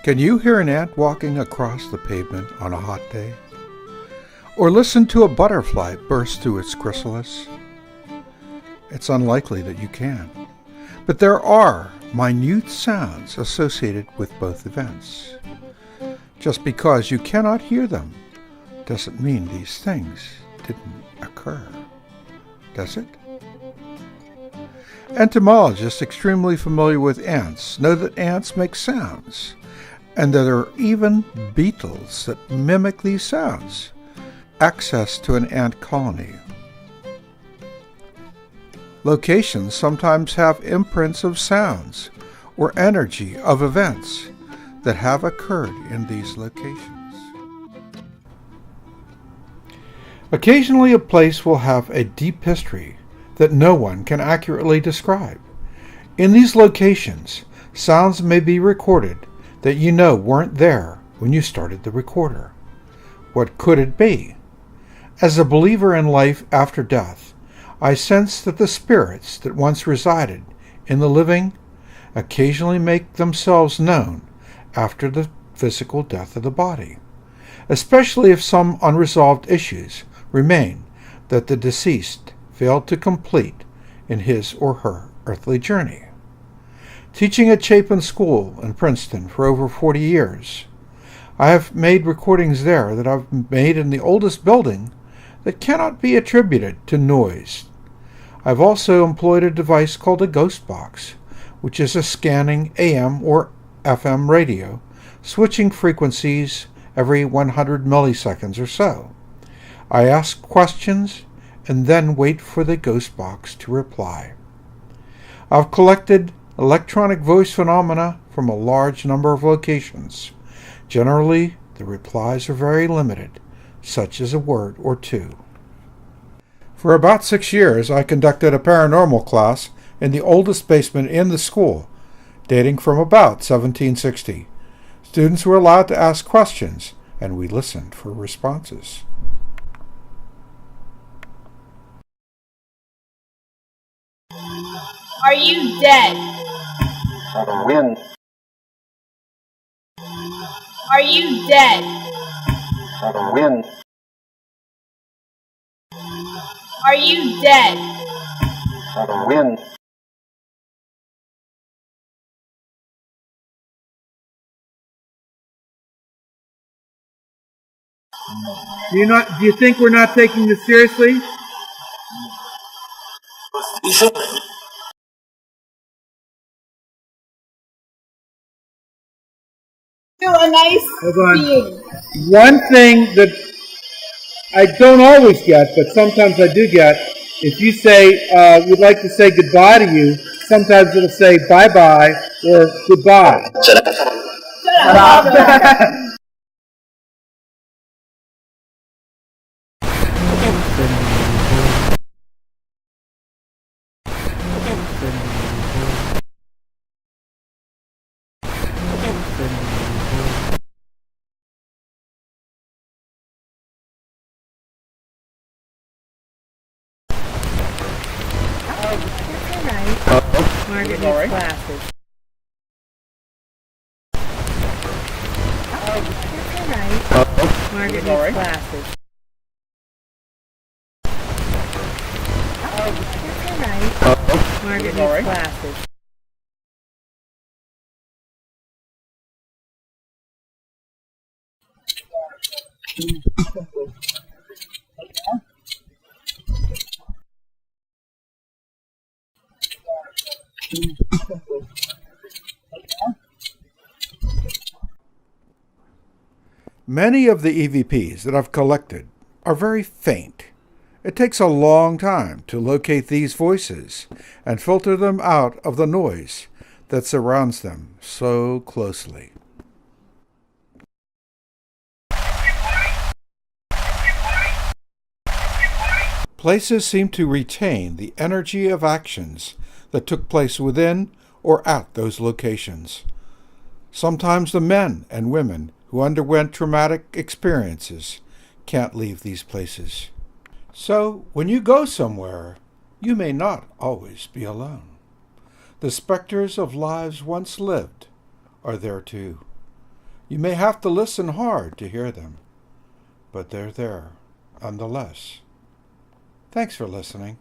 Can you hear an ant walking across the pavement on a hot day? Or listen to a butterfly burst through its chrysalis? It's unlikely that you can. But there are minute sounds associated with both events. Just because you cannot hear them doesn't mean these things didn't occur, does it? Entomologists extremely familiar with ants know that ants make sounds, and that there are even beetles that mimic these sounds. Access to an ant colony. Locations sometimes have imprints of sounds or energy of events that have occurred in these locations. Occasionally a place will have a deep history that no one can accurately describe. In these locations, sounds may be recorded that you know weren't there when you started the recorder. What could it be? As a believer in life after death, I sense that the spirits that once resided in the living occasionally make themselves known after the physical death of the body, especially if some unresolved issues remain that the deceased failed to complete in his or her earthly journey. Teaching at Chapin School in Princeton for over 40 years, I have made recordings there that I've made in the oldest building that cannot be attributed to noise. I've also employed a device called a ghost box, which is a scanning AM or FM radio, switching frequencies every 100 milliseconds or so. I ask questions and then wait for the ghost box to reply. I've collected electronic voice phenomena from a large number of locations. Generally, the replies are very limited, such as a word or two. For about 6 years, I conducted a paranormal class in the oldest basement in the school, dating from about 1760. Students were allowed to ask questions, and we listened for responses. Are you dead? When? Are you dead? When? Are you dead? When? Do you think we're not taking this seriously? You're a nice being. One thing that I don't always get, but sometimes I do get, if you say, we'd like to say goodbye to you, sometimes it'll say bye-bye or goodbye. Shut up. Margaret needs glasses. That's all right. Margaret needs glasses. That's all right. Margaret needs glasses. Many of the EVPs that I've collected are very faint. It takes a long time to locate these voices and filter them out of the noise that surrounds them so closely. Places seem to retain the energy of actions that took place within or at those locations. Sometimes the men and women who underwent traumatic experiences can't leave these places. So, when you go somewhere, you may not always be alone. The specters of lives once lived are there too. You may have to listen hard to hear them, but they're there nonetheless. Thanks for listening.